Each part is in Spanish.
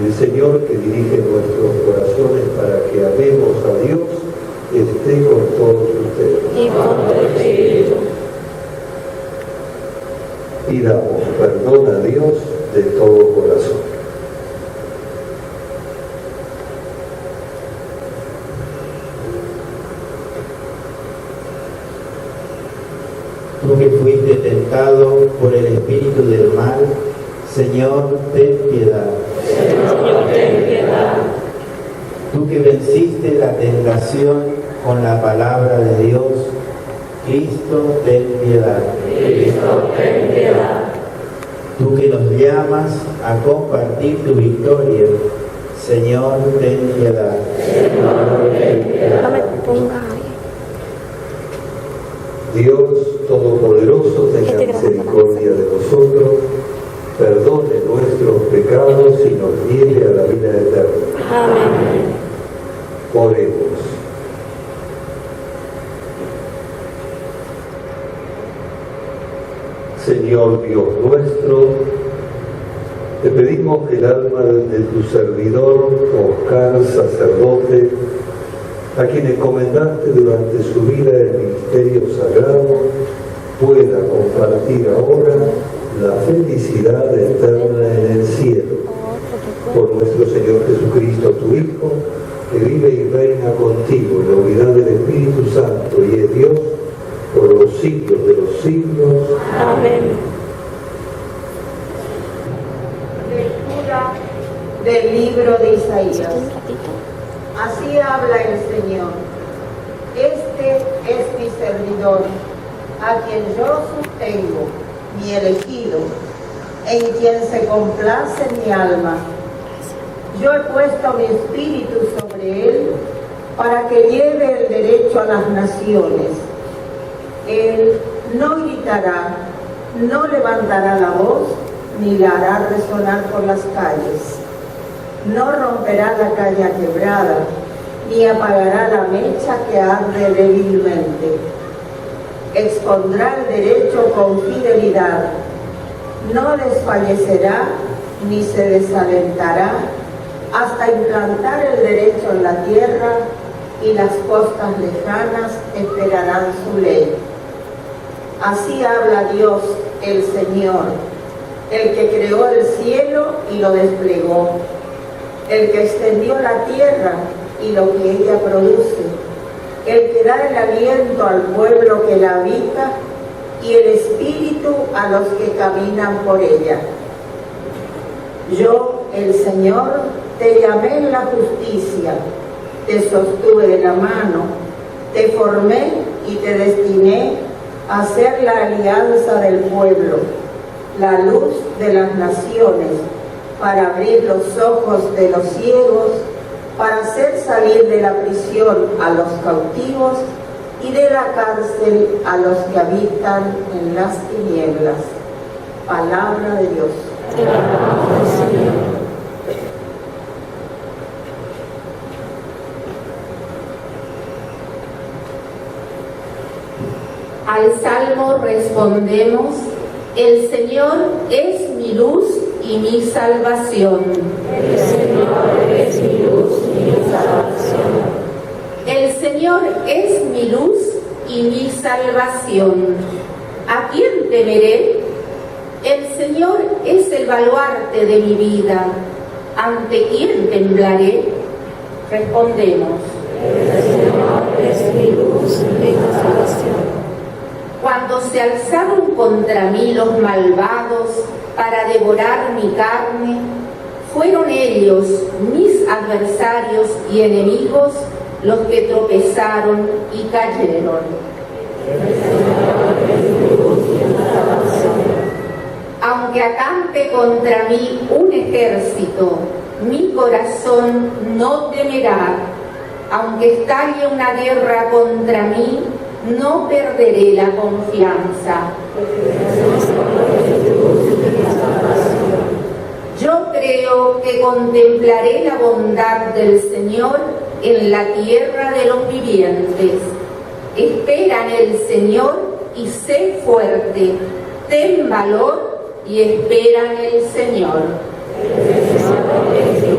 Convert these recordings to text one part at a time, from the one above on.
El Señor que dirige nuestros corazones para que amemos a Dios esté con todos ustedes. Y con tu espíritu. Pidamos perdón a Dios de todo corazón. Tú que fuiste tentado por el espíritu del mal, Señor, ten piedad. Señor, ten piedad. Tú que venciste la tentación con la palabra de Dios, Cristo, ten piedad. Cristo, ten piedad. Tú que nos llamas a compartir tu victoria, Señor, ten piedad. Señor, ten piedad. No me ponga ahí. Dios Todopoderoso, tenga misericordia de nosotros, perdone nuestros pecados y nos lleve a la vida eterna. Amén. Oremos. Señor Dios nuestro, te pedimos que el alma de tu servidor, Oscar, sacerdote, a quien encomendaste durante su vida el ministerio sagrado, pueda compartir ahora la felicidad eterna en el cielo. Por nuestro Señor Jesucristo, tu Hijo, que vive y reina contigo en la unidad del Espíritu Santo y es Dios por los siglos de los siglos. Amén. Lectura del libro de Isaías. Un ratito. Así habla el Señor. Este es mi servidor, a quien yo sostengo, mi elegido, en quien se complace mi alma. Yo he puesto mi espíritu sobre él para que lleve el derecho a las naciones. Él no gritará, no levantará la voz, ni la hará resonar por las calles. No romperá la caña quebrada, ni apagará la mecha que arde débilmente. Expondrá el derecho con fidelidad. No desfallecerá, ni se desalentará, hasta implantar el derecho en la tierra, y las costas lejanas esperarán su ley. Así habla Dios, el Señor, el que creó el cielo y lo desplegó, el que extendió la tierra y lo que ella produce, el que da el aliento al pueblo que la habita y el espíritu a los que caminan por ella. Yo, el Señor, te llamé en la justicia, te sostuve de la mano, te formé y te destiné a ser la alianza del pueblo, la luz de las naciones, para abrir los ojos de los ciegos, para hacer salir de la prisión a los cautivos y de la cárcel a los que habitan en las tinieblas. Palabra de Dios. Te alabamos, Señor. Al salmo respondemos: el Señor es mi luz y mi salvación. El Señor es mi luz y mi salvación. El Señor es mi luz y mi salvación. ¿A quién temeré? El Señor es el baluarte de mi vida. ¿Ante quién temblaré? Respondemos: El Señor es mi luz y mi salvación. Cuando se alzaron contra mí los malvados para devorar mi carne, fueron ellos, mis adversarios y enemigos, los que tropezaron y cayeron. El Señor es mi luz y mi salvación. Aunque acampe contra mí un ejército, mi corazón no temerá. Aunque estalle una guerra contra mí, no perderé la confianza. Yo creo que contemplaré la bondad del Señor en la tierra de los vivientes. Espera en el Señor y sé fuerte. Ten valor y espera en el Señor. El Señor es mi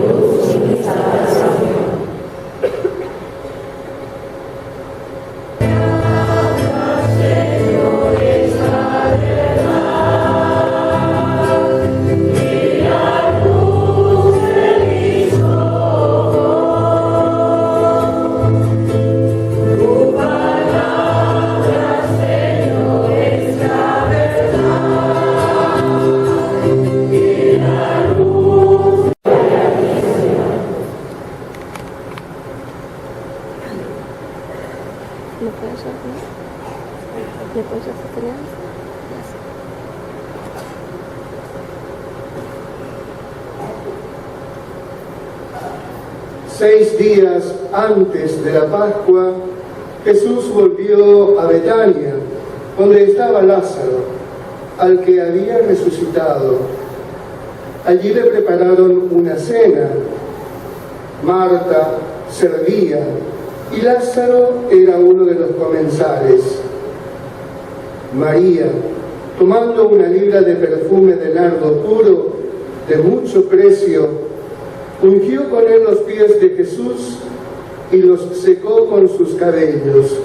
6 días antes de la Pascua, Jesús volvió a Betania, donde estaba Lázaro, al que había resucitado. Allí le prepararon una cena. Marta servía y Lázaro era uno de los comensales. María, tomando una libra de perfume de nardo puro, de mucho precio, ungió con él los pies de Jesús y los secó con sus cabellos.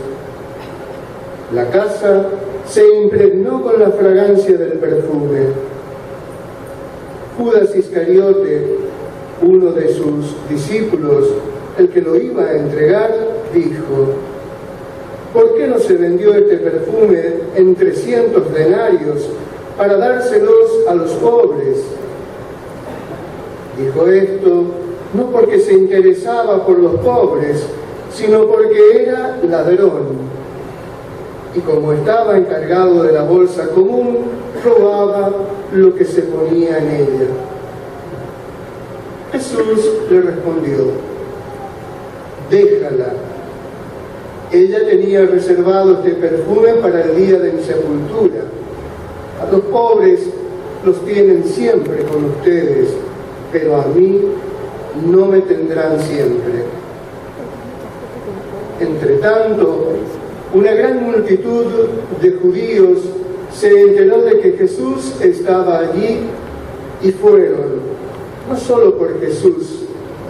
La casa se impregnó con la fragancia del perfume. Judas Iscariote, uno de sus discípulos, el que lo iba a entregar, dijo: ¿por qué no se vendió este perfume en 300 denarios para dárselos a los pobres? Dijo esto no porque se interesaba por los pobres, sino porque era ladrón. Y como estaba encargado de la bolsa común, robaba lo que se ponía en ella. Jesús le respondió: déjala. Ella tenía reservado este perfume para el día de mi sepultura. A los pobres los tienen siempre con ustedes, pero a mí no me tendrán siempre. Entretanto, una gran multitud de judíos se enteró de que Jesús estaba allí y fueron, no solo por Jesús,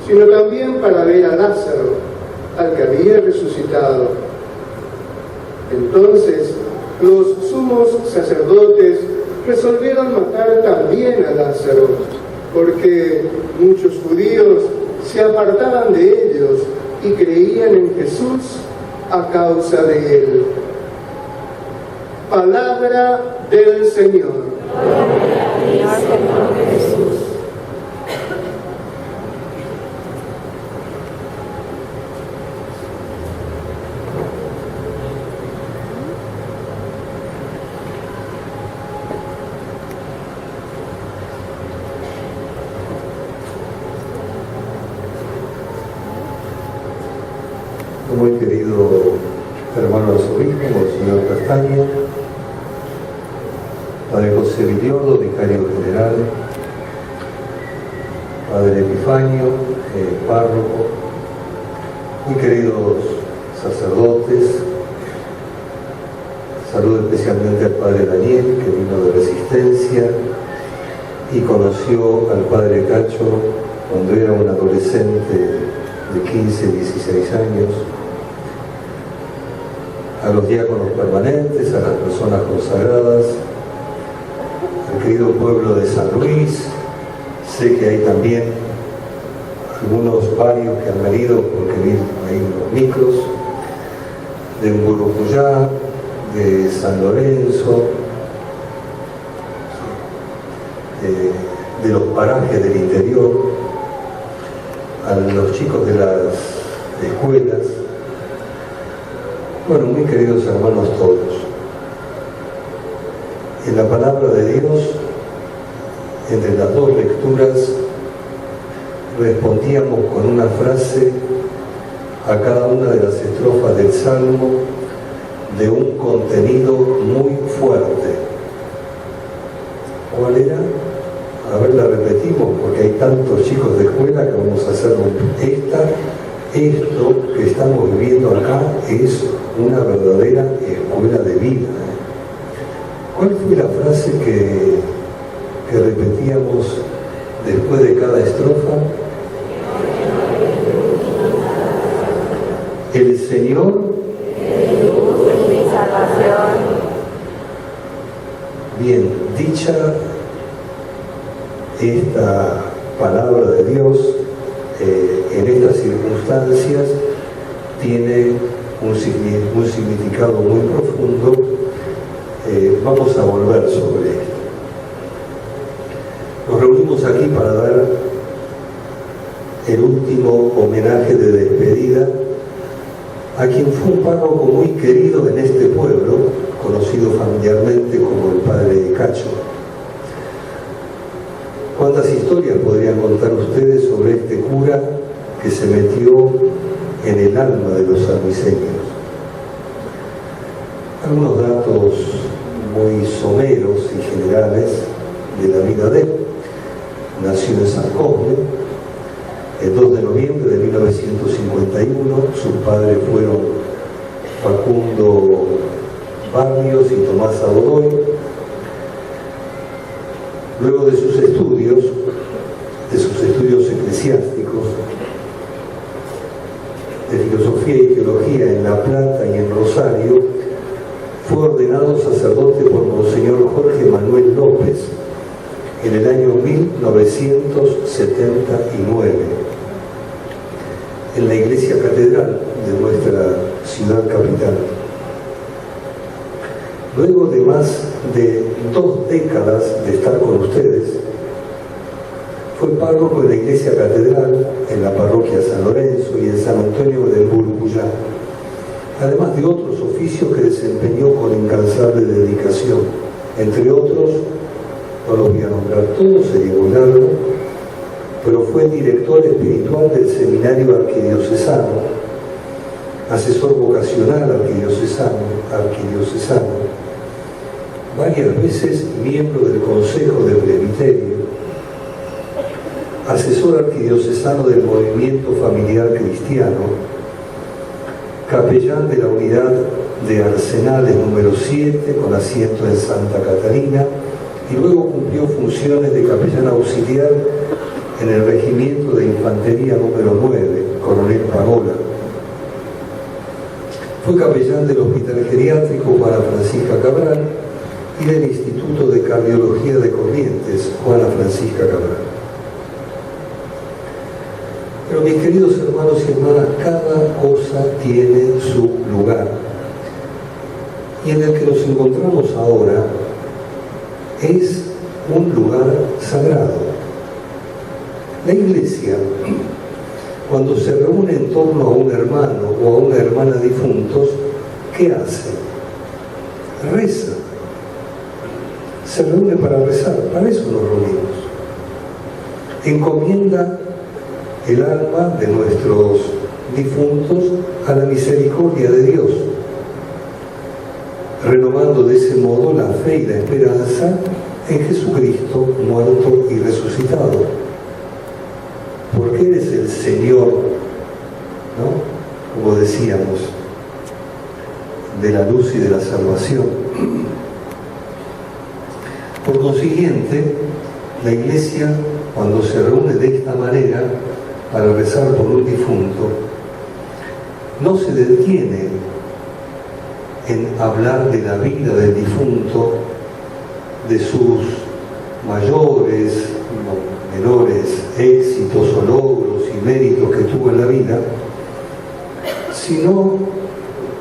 sino también para ver a Lázaro, al que había resucitado. Entonces los sumos sacerdotes resolvieron matar también a Lázaro, porque muchos judíos se apartaban de ellos y creían en Jesús a causa de él. Palabra del Señor. Gloria a ti, Señor Jesús. Muy querido hermano arzobispo, Monseñor Castaña, Padre José Villordo, vicario general, Padre Epifanio, párroco, muy queridos sacerdotes, saludo especialmente al Padre Daniel, que vino de Resistencia y conoció al Padre Cacho cuando era un adolescente de 15, 16 años, a los diáconos permanentes, a las personas consagradas, al querido pueblo de San Luis. Sé que hay también varios que han venido porque vienen ahí los micros, de Mburucuyá, de San Lorenzo, de los parajes del interior, a los chicos de las escuelas. Bueno, muy queridos hermanos todos, en la palabra de Dios, entre las dos lecturas, respondíamos con una frase a cada una de las estrofas del Salmo de un contenido muy fuerte. ¿Cuál era? A ver, la repetimos porque hay tantos chicos de escuela que vamos a hacerlo. Esto que estamos viviendo acá es una verdadera escuela de vida. ¿Cuál fue la frase que repetíamos después de cada estrofa? El Señor Mi salvación. Bien, dicha esta palabra de Dios en estas circunstancias tiene un significado muy profundo. Vamos a volver sobre esto. Nos reunimos aquí para dar el último homenaje de despedida a quien fue un párroco muy querido en este pueblo, conocido familiarmente como el Padre Cacho. ¿Cuántas historias podrían contar ustedes sobre este cura que se metió en el alma de los sanluiseños. Algunos datos muy someros y generales de la vida de él. Nació en San Cosme el 2 de noviembre de 1951. Sus padres fueron Facundo Barrios y Tomás Godoy. Luego de sus estudios eclesiásticos de filosofía y teología en La Plata y en Rosario, fue ordenado sacerdote por Monseñor Jorge Manuel López en el año 1979 en la iglesia catedral de nuestra ciudad capital. Luego de más de 2 décadas de estar con ustedes, fue párroco de la iglesia catedral en la parroquia San Lorenzo y en San Antonio del Burbullá, además de otros oficios que desempeñó con incansable dedicación. Entre otros, no los voy a nombrar todos, sería muy largo, pero fue director espiritual del Seminario Arquidiocesano, asesor vocacional arquidiocesano, varias veces miembro del Consejo de Presbiterio, asesor arquidiocesano del Movimiento Familiar Cristiano, capellán de la unidad de Arsenales número 7 con asiento en Santa Catarina, y luego cumplió funciones de capellán auxiliar en el Regimiento de Infantería número 9, Coronel Pagola. Fue capellán del Hospital Geriátrico Juana Francisca Cabral y del Instituto de Cardiología de Corrientes, Juana Francisca Cabral. Pero mis queridos hermanos y hermanas, cada cosa tiene su lugar. Y en el que nos encontramos ahora es un lugar sagrado. La iglesia, cuando se reúne en torno a un hermano o a una hermana difuntos, ¿qué hace? Reza. Se reúne para rezar, para eso nos reunimos. Encomienda el alma de nuestros difuntos a la misericordia de Dios, renovando de ese modo la fe y la esperanza en Jesucristo muerto y resucitado, porque Él es el Señor, ¿no? Como decíamos, de la luz y de la salvación. Por consiguiente, la Iglesia, cuando se reúne de esta manera para rezar por un difunto, no se detiene en hablar de la vida del difunto, de sus mayores, menores éxitos o logros y méritos que tuvo en la vida, sino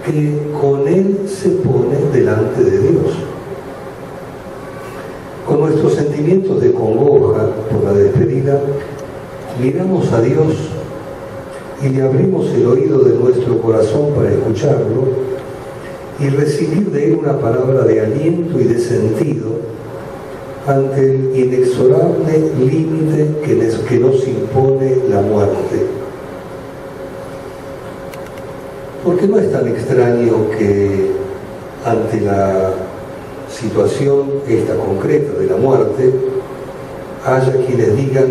que con él se pone delante de Dios. Con nuestros sentimientos de congoja por la despedida, miramos a Dios y le abrimos el oído de nuestro corazón para escucharlo y recibir de Él una palabra de aliento y de sentido ante el inexorable límite que nos impone la muerte. Porque no es tan extraño que ante la situación esta concreta de la muerte haya quienes digan: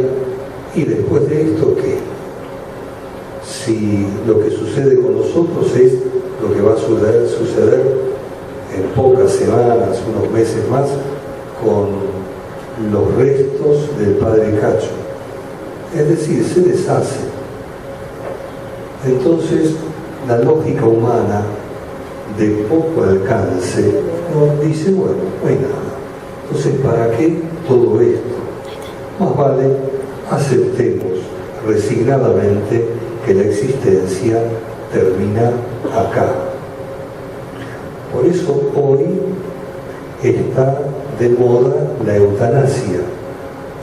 ¿y después de esto qué? Si lo que sucede con nosotros es lo que va a suceder en pocas semanas, unos meses más, con los restos del padre Cacho. Es decir, se deshace. Entonces, la lógica humana de poco alcance nos dice: bueno, no hay nada. Entonces, ¿para qué todo esto? Más vale aceptemos resignadamente que la existencia termina acá. Por eso hoy está de moda la eutanasia.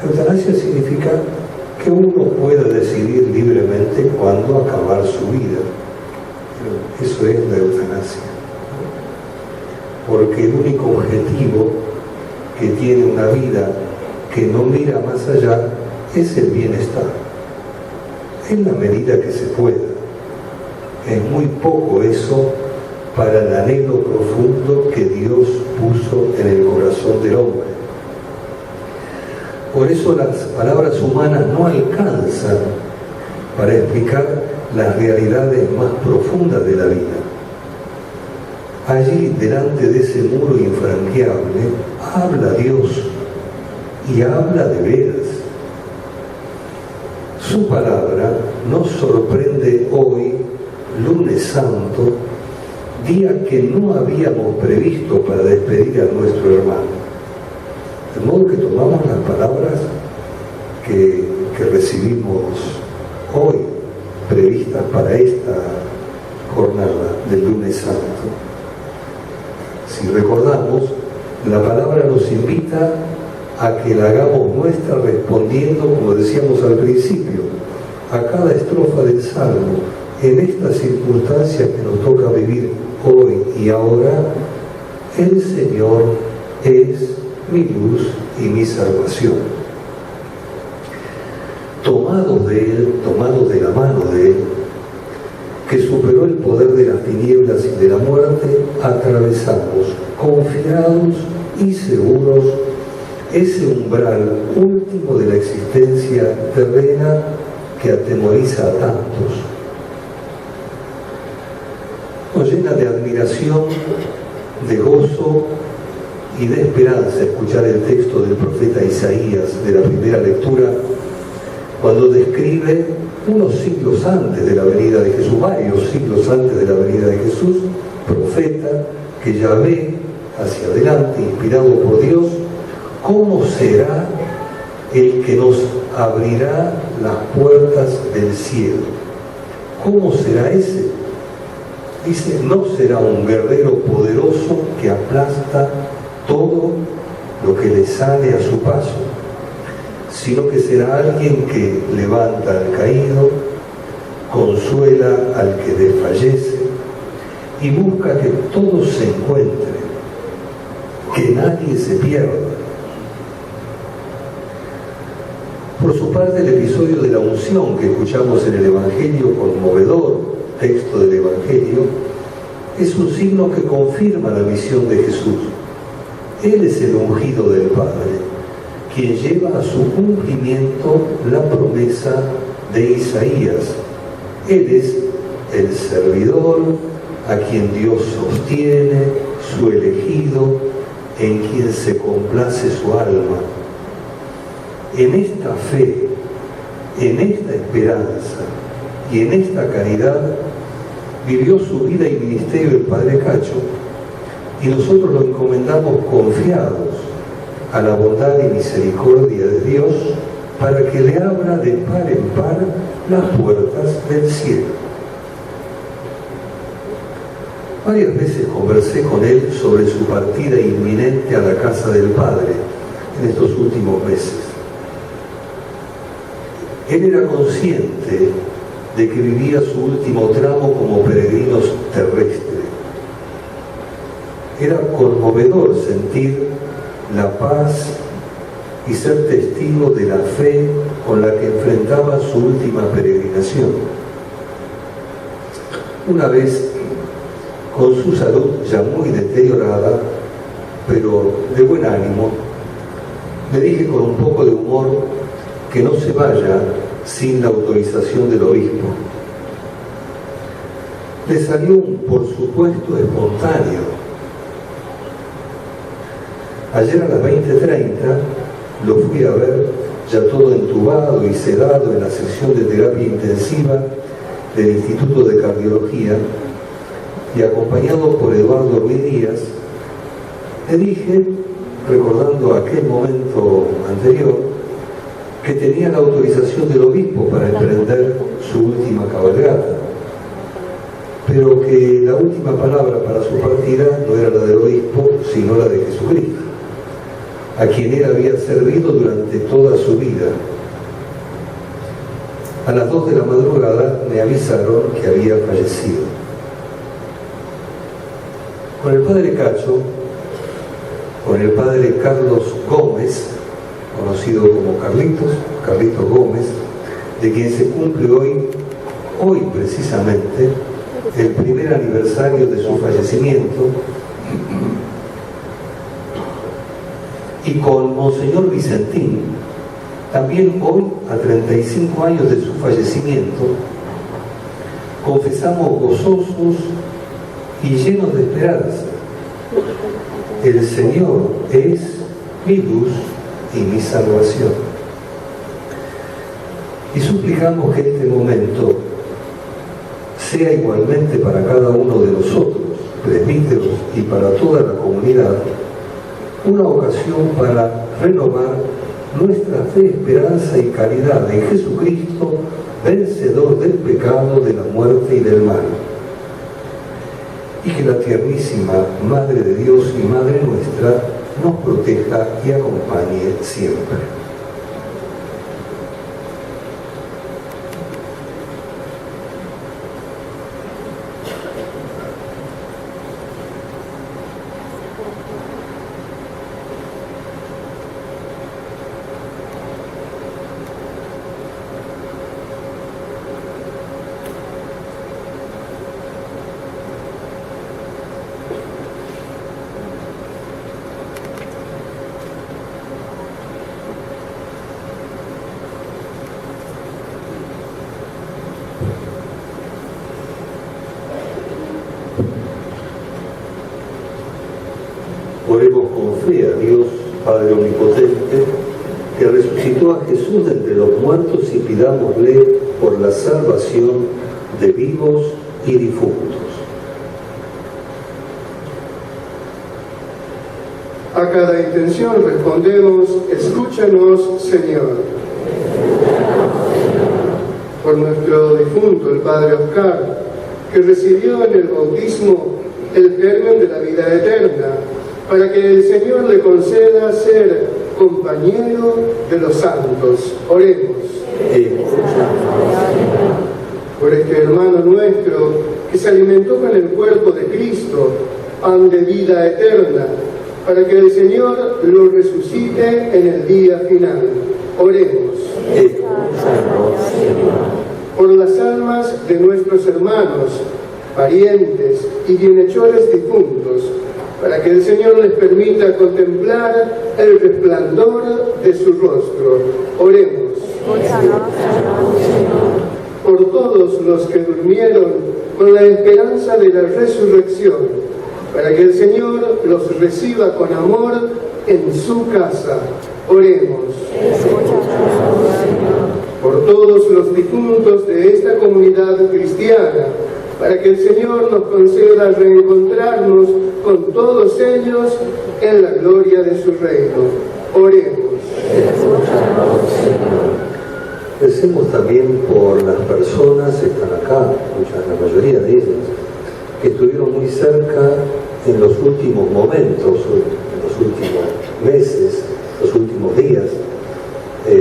La eutanasia significa que uno pueda decidir libremente cuándo acabar su vida. Eso es la eutanasia. Porque el único objetivo que tiene una vida que no mira más allá es el bienestar. en la medida que se pueda. Es muy poco eso para el anhelo profundo que Dios puso en el corazón del hombre. Por eso las palabras humanas no alcanzan para explicar las realidades más profundas de la vida. Allí, delante de ese muro infranqueable, habla Dios y habla de veras. Su palabra nos sorprende hoy, lunes santo, día que no habíamos previsto para despedir a nuestro hermano. De modo que tomamos las palabras que recibimos hoy, previstas para esta jornada del lunes santo. Si recordamos, la palabra nos invita a que la hagamos nuestra respondiendo, como decíamos al principio, a cada estrofa del Salmo, en estas circunstancias que nos toca vivir hoy y ahora. El Señor es mi luz y mi salvación. Tomados de Él, tomados de la mano de Él, que superó el poder de las tinieblas y de la muerte, atravesamos, confiados y seguros, ese umbral último de la existencia terrena que atemoriza a tantos. Nos llena de admiración, de gozo y de esperanza escuchar el texto del profeta Isaías de la primera lectura, cuando describe unos siglos antes de la venida de Jesús, varios siglos antes de la venida de Jesús, profeta que ya ve hacia adelante, inspirado por Dios, cómo será el que nos abrirá las puertas del cielo. ¿Cómo será ese? Dice, no será un guerrero poderoso que aplasta todo lo que le sale a su paso, sino que será alguien que levanta al caído, consuela al que desfallece y busca que todos se encuentren, que nadie se pierda. Por su parte, el episodio de la unción que escuchamos en el Evangelio, conmovedor texto del Evangelio, es un signo que confirma la misión de Jesús. Él es el ungido del Padre, quien lleva a su cumplimiento la promesa de Isaías. Él es el servidor a quien Dios sostiene, su elegido, en quien se complace su alma. En esta fe, en esta esperanza y en esta caridad vivió su vida y ministerio el Padre Cacho, y nosotros lo encomendamos confiados a la bondad y misericordia de Dios para que le abra de par en par las puertas del cielo. Varias veces conversé con él sobre su partida inminente a la casa del Padre en estos últimos meses. Él era consciente de que vivía su último tramo como peregrino terrestre. Era conmovedor sentir la paz y ser testigo de la fe con la que enfrentaba su última peregrinación. Una vez, con su salud ya muy deteriorada, pero de buen ánimo, le dije con un poco de humor que no se vaya sin la autorización del obispo. Le salió un por supuesto espontáneo. Ayer a las 20:30 lo fui a ver ya todo entubado y sedado en la sección de terapia intensiva del Instituto de Cardiología y acompañado por Eduardo Ruiz Díaz. Le dije, recordando aquel momento anterior, que tenía la autorización del obispo para emprender su última cabalgata, pero que la última palabra para su partida no era la del obispo, sino la de Jesucristo, a quien él había servido durante toda su vida. A las 2 de la madrugada me avisaron que había fallecido. Con el padre Cacho, con el padre Carlos Gómez, conocido como Carlitos Gómez, de quien se cumple hoy precisamente, el primer aniversario de su fallecimiento, y con Monseñor Vicentín, también hoy, a 35 años de su fallecimiento, confesamos gozosos y llenos de esperanza: el Señor es mi luz y mi salvación. Y suplicamos que este momento sea igualmente para cada uno de nosotros, presbíteros, y para toda la comunidad, una ocasión para renovar nuestra fe, esperanza y caridad en Jesucristo, vencedor del pecado, de la muerte y del mal. Y que la tiernísima Madre de Dios y Madre nuestra nos proteja y acompañe siempre. Oremos con fe a Dios, Padre Omnipotente, que resucitó a Jesús de entre los muertos, y pidámosle por la salvación de vivos y difuntos. A cada intención respondemos: escúchanos, Señor. Por nuestro difunto, el Padre Oscar, que recibió en el bautismo el germen de la vida eterna, para que el Señor le conceda ser compañero de los santos. Oremos. Por este hermano nuestro que se alimentó con el cuerpo de Cristo, pan de vida eterna, para que el Señor lo resucite en el día final. Oremos. Por las almas de nuestros hermanos, parientes y bienhechores difuntos, para que el Señor les permita contemplar el resplandor de su rostro. Oremos. Por todos los que durmieron con la esperanza de la resurrección, para que el Señor los reciba con amor en su casa. Oremos. Por todos los difuntos de esta comunidad cristiana, para que el Señor nos conceda reencontrarnos con todos ellos en la gloria de su reino. Oremos. Recemos también por las personas, están acá, la mayoría de ellas, que estuvieron muy cerca en los últimos momentos, en los últimos meses, los últimos días,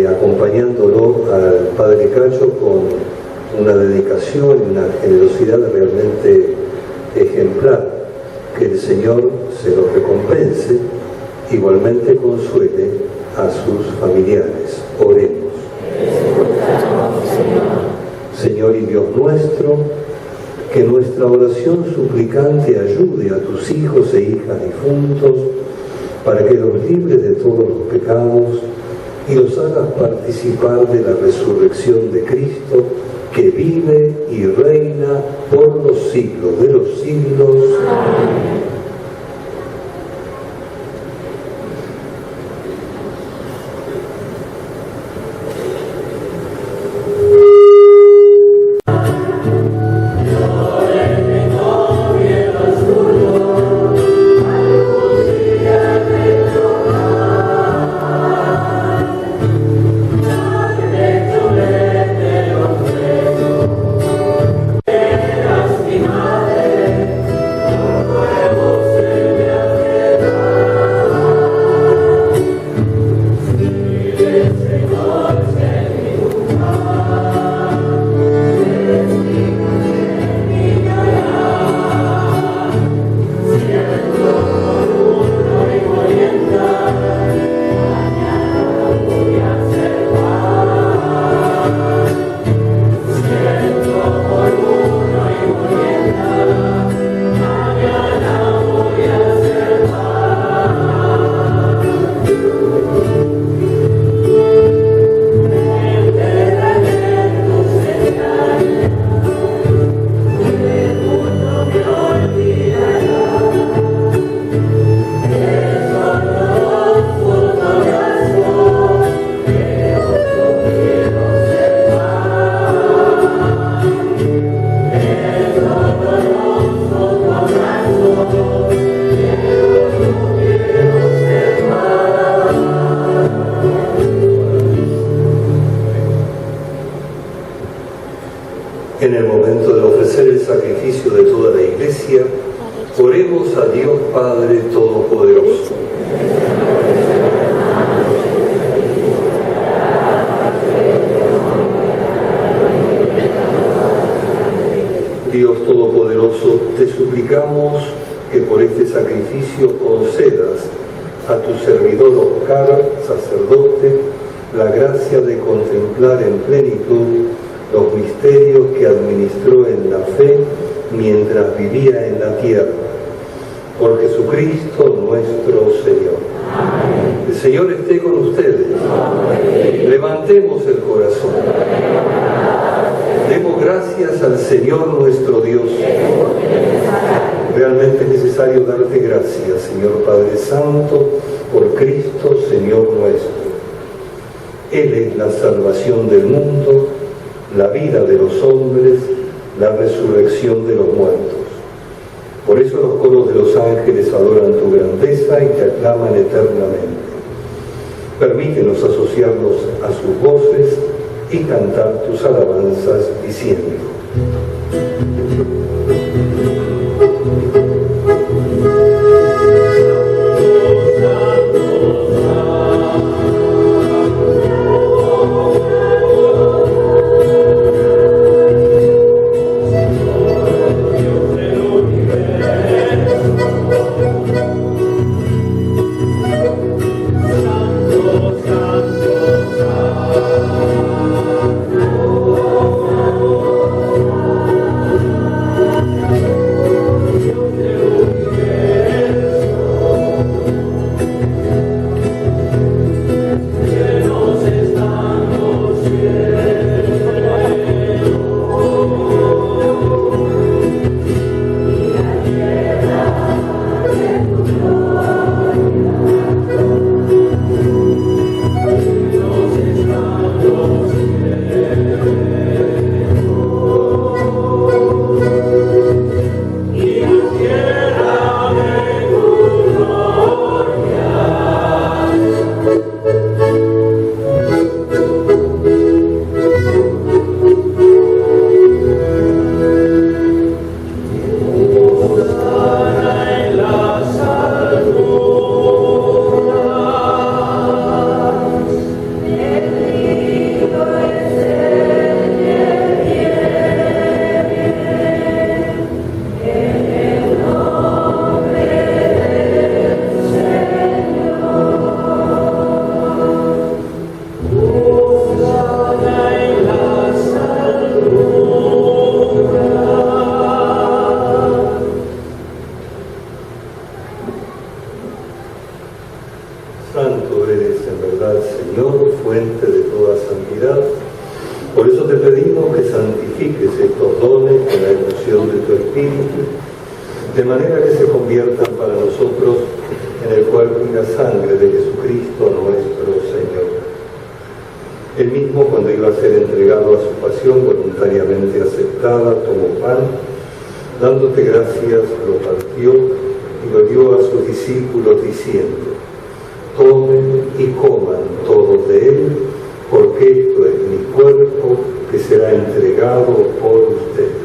acompañándolo al Padre Cacho con una dedicación y una generosidad realmente ejemplar. Que el Señor se lo recompense, igualmente consuele a sus familiares. Oremos. Señor y Dios nuestro, que nuestra oración suplicante ayude a tus hijos e hijas difuntos, para que los libres de todos los pecados y los hagas participar de la resurrección de Cristo, que vive y reina por los siglos de los siglos. Amén. Madre, En el momento de ofrecer el sacrificio de toda la Iglesia, oremos a Dios Padre Todopoderoso. Dios Todopoderoso, te suplicamos que por este sacrificio concedas a tu servidor Oscar, sacerdote, la gracia de contemplar en plenitud los misterios que administró en la fe mientras vivía en la tierra. Por Jesucristo nuestro Señor. Amén. El Señor esté con ustedes. Amén. Levantemos el corazón. Demos gracias al Señor nuestro Dios. Realmente es necesario darte gracias, Señor Padre Santo, por Cristo, Señor nuestro. Él es la salvación del mundo, la vida de los hombres, la resurrección de los muertos. Por eso los coros de los ángeles adoran tu grandeza y te aclaman eternamente. Permítenos asociarnos a sus voces y cantar tus alabanzas diciendo: Santo eres en verdad, Señor, fuente de toda santidad. Por eso te pedimos que santifiques estos dones con la efusión de tu Espíritu, de manera que se conviertan para nosotros en el cuerpo y la sangre de Jesucristo nuestro Señor. Él mismo, cuando iba a ser entregado a su pasión voluntariamente aceptada, tomó pan, dándote gracias, lo partió y lo dio a sus discípulos diciendo: tomen y coman todos de él, porque esto es mi cuerpo que será entregado por ustedes.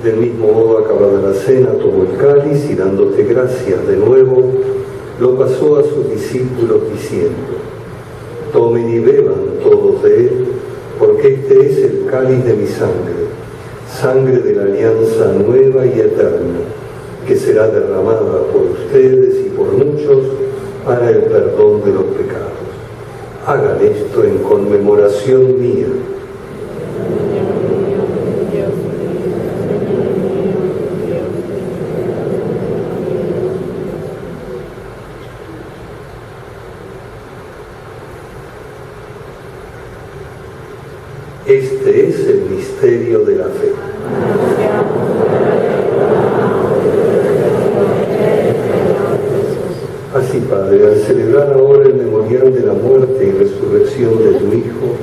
Del mismo modo, acabada la cena, tomó el cáliz y dándote gracias de nuevo, lo pasó a sus discípulos diciendo: tomen y beban todos de él, porque este es el cáliz de mi sangre, sangre de la alianza nueva y eterna, que será derramada por ustedes y por muchos para el perdón de los pecados. Hagan esto en conmemoración mía. Este es el misterio de la fe. Así, Padre, al celebrar ahora el memorial de la muerte y resurrección de tu Hijo,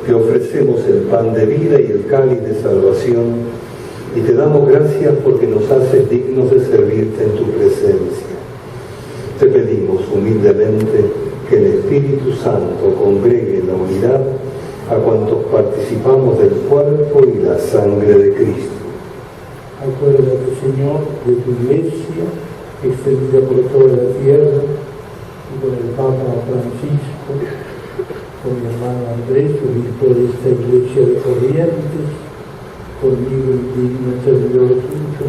te ofrecemos ofrecemos el pan de vida y el cáliz de salvación y te damos gracias porque nos haces dignos de servirte en tu presencia. Te pedimos humildemente que el Espíritu Santo congregue en la unidad a cuantos participamos del cuerpo y la sangre de Cristo. Acuérdate, Señor, de tu iglesia, extendida por toda la tierra, y con el Papa Francisco, con mi hermano Andrés, obispo de esta iglesia de Corrientes, conmigo el digno servidor tuyo,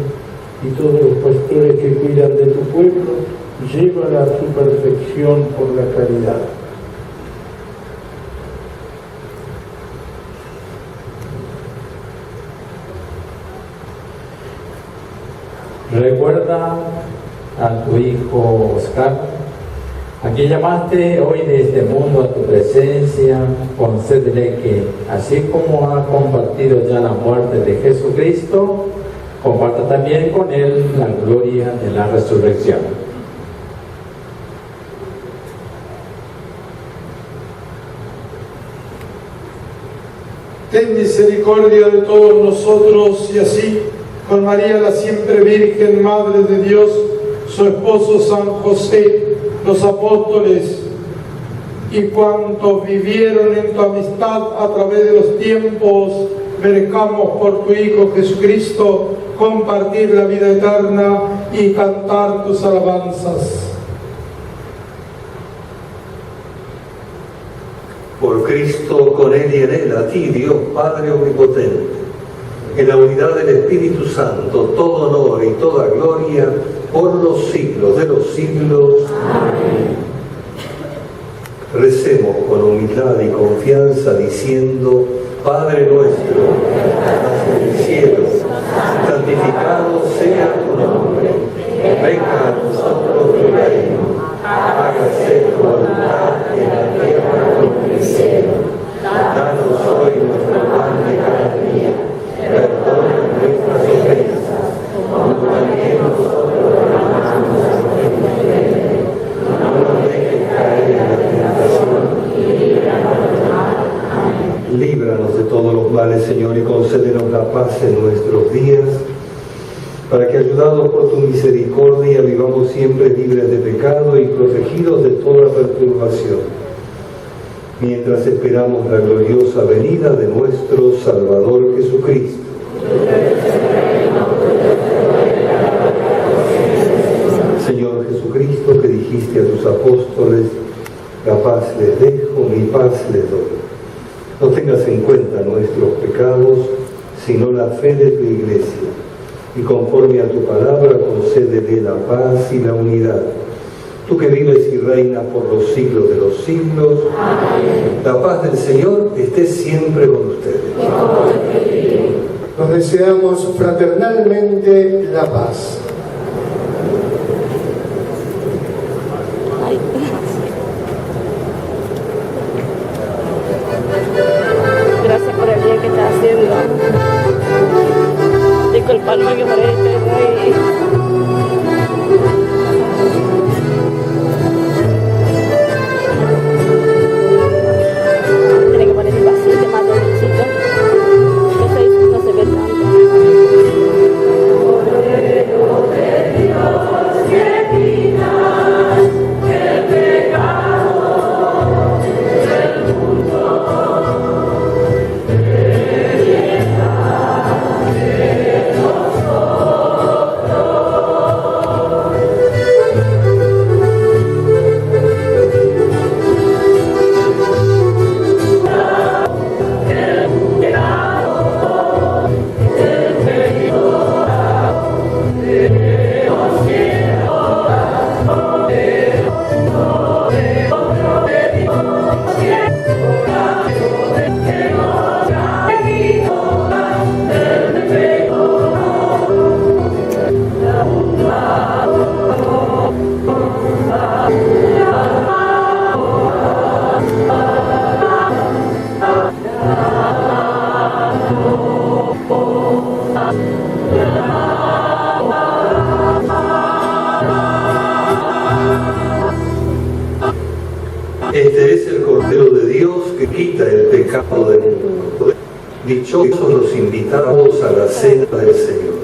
y todos los pastores que cuidan de tu pueblo, llévala a su perfección por la caridad. Recuerda a tu hijo Oscar, a quien llamaste hoy de este mundo a tu presencia. Concédele que, así como ha compartido ya la muerte de Jesucristo, comparta también con él la gloria de la resurrección. Ten misericordia de todos nosotros y así, con María la siempre Virgen, Madre de Dios, su esposo San José, los apóstoles y cuantos vivieron en tu amistad a través de los tiempos, merezcamos por tu Hijo Jesucristo compartir la vida eterna y cantar tus alabanzas. Por Cristo, con Él y en Él, a ti, Dios Padre Omnipotente, en la unidad del Espíritu Santo, todo honor y toda gloria por los siglos de los siglos. Amén. Recemos con humildad y confianza diciendo: Padre nuestro, que estás en el cielo, santificado sea tu nombre, venga a nosotros tu reino, hágase tu voluntad en la tierra como en el cielo. Danos hoy nuestro pan de cada día, perdona nuestras ofensas, como también nosotros perdonamos a nuestros deudores. No nos dejes caer en la tentación y líbranos del mal. Amén. Líbranos de todos los males, Señor, y concédenos la paz en nuestros días, para que, ayudados por tu misericordia, vivamos siempre libres de pecado y protegidos de toda perturbación, mientras esperamos la gloriosa venida de nuestro Salvador Jesucristo. Señor Jesucristo, que dijiste a tus apóstoles: la paz les dejo, mi paz les doy. No tengas en cuenta nuestros pecados, sino la fe de tu Iglesia, y conforme a tu palabra concédele la paz y la unidad. Tú que vives y reinas por los siglos de los siglos. Amén. La paz del Señor esté siempre con ustedes. Nos deseamos fraternalmente la paz. Gracias por el bien que estás haciendo. Disculpadme que parece muy... Tiene que poner paciente más dulcito. No se ve tanto. Este es el Cordero de Dios que quita el pecado del mundo. Dichosos los invitados a la cena del Señor.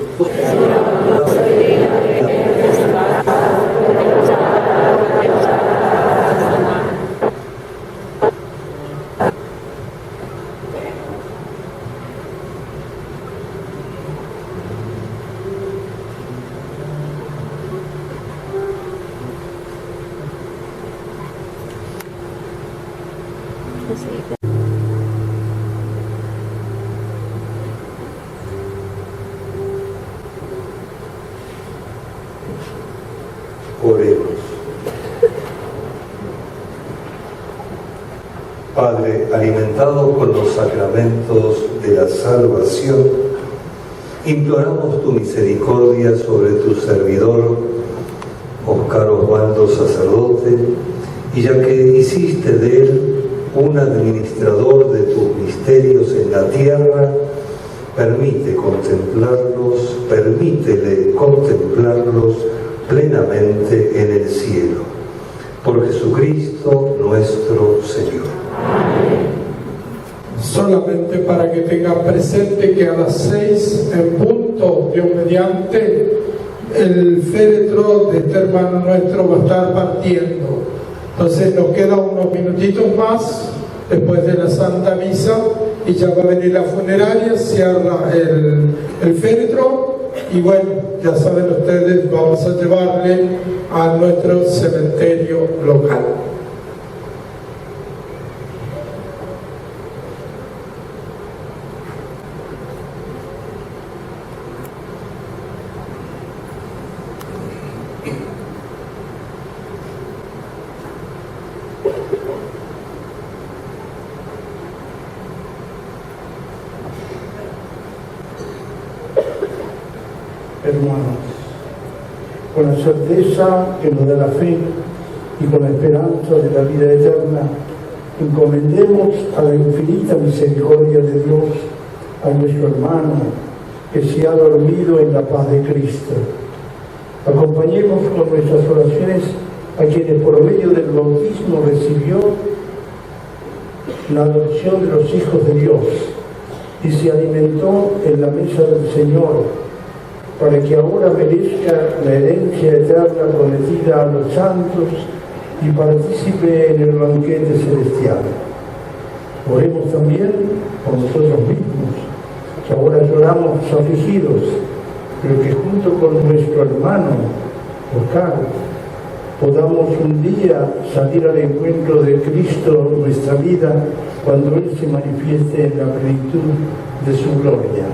Oremos. Padre, alimentados con los sacramentos de la salvación, imploramos tu misericordia sobre tu servidor, Óscar Osvaldo, sacerdote, y ya que hiciste de él un administrador de tus misterios en la tierra, permítele contemplarlos plenamente en el cielo. Por Jesucristo nuestro Señor. Solamente para que tengan presente que a las 6 en punto, Dios mediante, el féretro de este hermano nuestro va a estar partiendo. Entonces nos quedan unos minutitos más después de la Santa Misa y ya va a venir la funeraria, cierra el féretro y bueno, ya saben ustedes, vamos a llevarle a nuestro cementerio local. Hermanos, con la certeza que nos da la fe y con la esperanza de la vida eterna, encomendemos a la infinita misericordia de Dios a nuestro hermano que se ha dormido en la paz de Cristo. Acompañemos con nuestras oraciones a quienes por medio del bautismo recibió la adopción de los hijos de Dios y se alimentó en la mesa del Señor, para que ahora merezca la herencia eterna prometida a los santos y participe en el banquete celestial. Oremos también por nosotros mismos, que ahora lloramos afligidos, pero que junto con nuestro hermano Óscar podamos un día salir al encuentro de Cristo en nuestra vida cuando Él se manifieste en la plenitud de su gloria.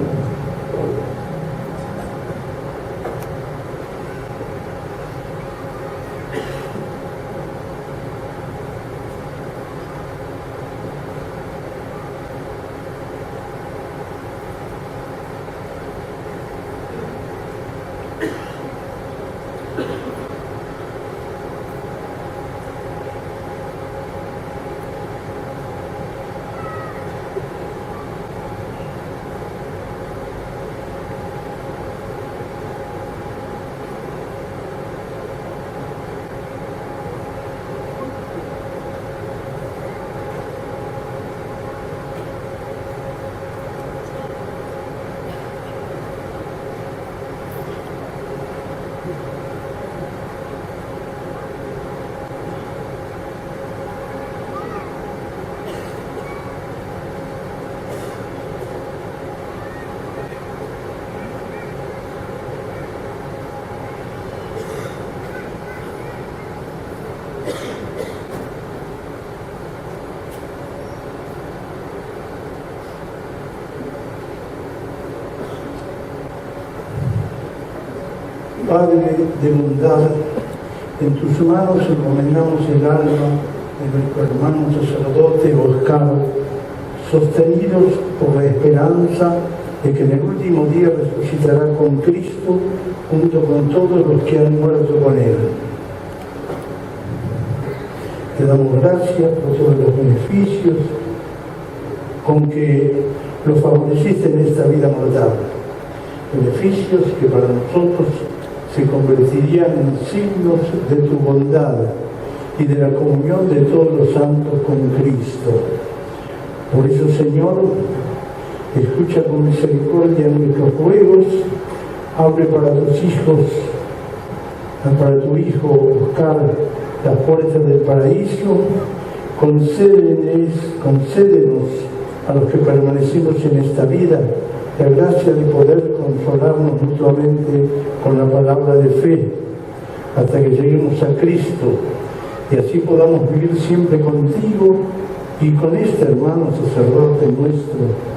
Padre de bondad, en tus manos encomendamos el alma de nuestro hermano sacerdote Óscar, sostenidos por la esperanza de que en el último día resucitará con Cristo junto con todos los que han muerto con Él. Te damos gracias por todos los beneficios con que lo favoreciste en esta vida mortal, beneficios que para nosotros se convertirían en signos de tu bondad y de la comunión de todos los santos con Cristo. Por eso, Señor, Escucha con misericordia nuestros ruegos, abre para tus hijos, para tu hijo Oscar, las puertas del paraíso, concédenos a los que permanecemos en esta vida la gracia de poder consolarnos mutuamente con la palabra de fe, hasta que lleguemos a Cristo, y así podamos vivir siempre contigo y con este hermano sacerdote nuestro.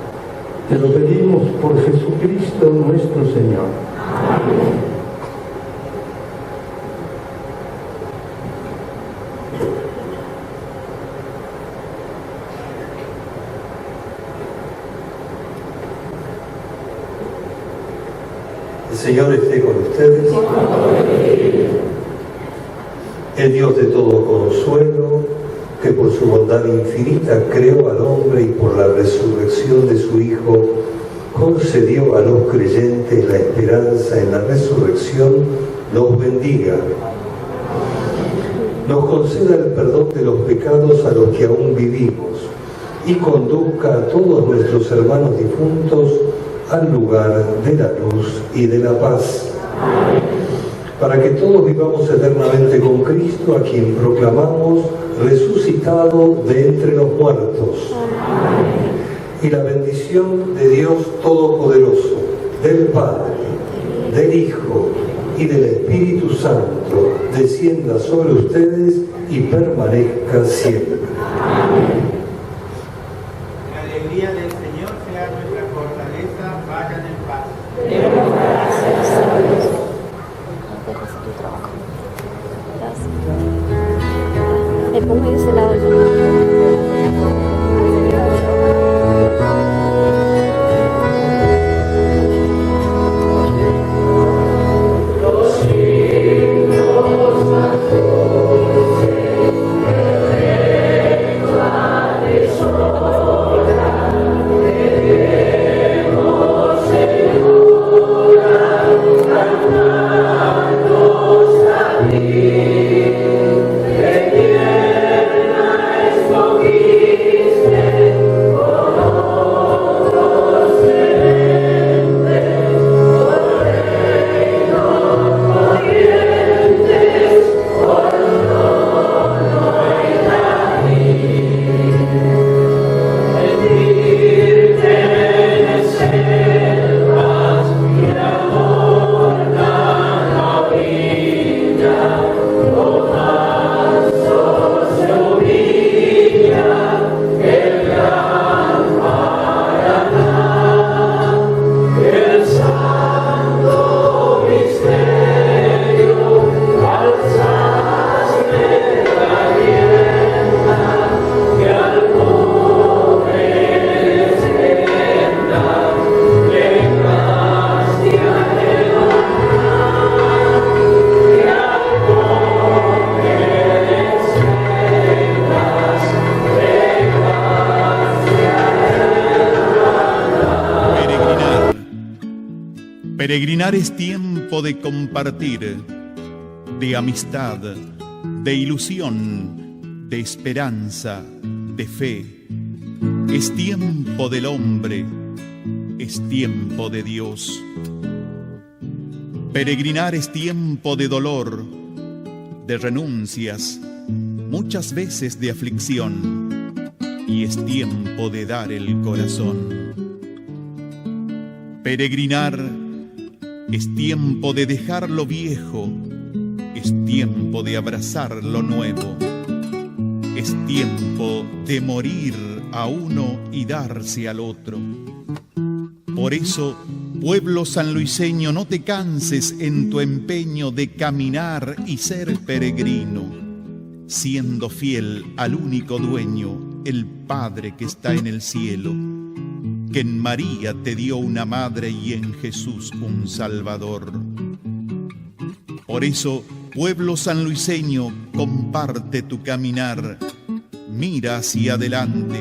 Te lo pedimos por Jesucristo nuestro Señor. Amén. El Señor esté con ustedes. El Dios de todo consuelo, que por su bondad infinita creó al hombre y por la resurrección de su Hijo concedió a los creyentes la esperanza en la resurrección, nos bendiga. Nos conceda el perdón de los pecados a los que aún vivimos y conduzca a todos nuestros hermanos difuntos al lugar de la luz y de la paz. Para que todos vivamos eternamente con Cristo, a quien proclamamos resucitado de entre los muertos. Y la bendición de Dios Todopoderoso, del Padre, del Hijo y del Espíritu Santo descienda sobre ustedes y permanezca siempre. La alegría del Señor sea nuestra fortaleza. Vayan en paz. Demos gracias a Dios. Dejas tu trabajo. Gracias. Me pongo de ese lado yo. Peregrinar es tiempo de compartir, de amistad, de ilusión, de esperanza, de fe. Es tiempo del hombre, es tiempo de Dios. Peregrinar es tiempo de dolor, de renuncias, muchas veces de aflicción, y es tiempo de dar el corazón. Peregrinar es tiempo de dejar lo viejo, es tiempo de abrazar lo nuevo, es tiempo de morir a uno y darse al otro. Por eso, pueblo sanluiseño, no te canses en tu empeño de caminar y ser peregrino, siendo fiel al único dueño, el Padre que está en el cielo, que en María te dio una madre y en Jesús un Salvador. Por eso, pueblo sanluiseño, comparte tu caminar, mira hacia adelante,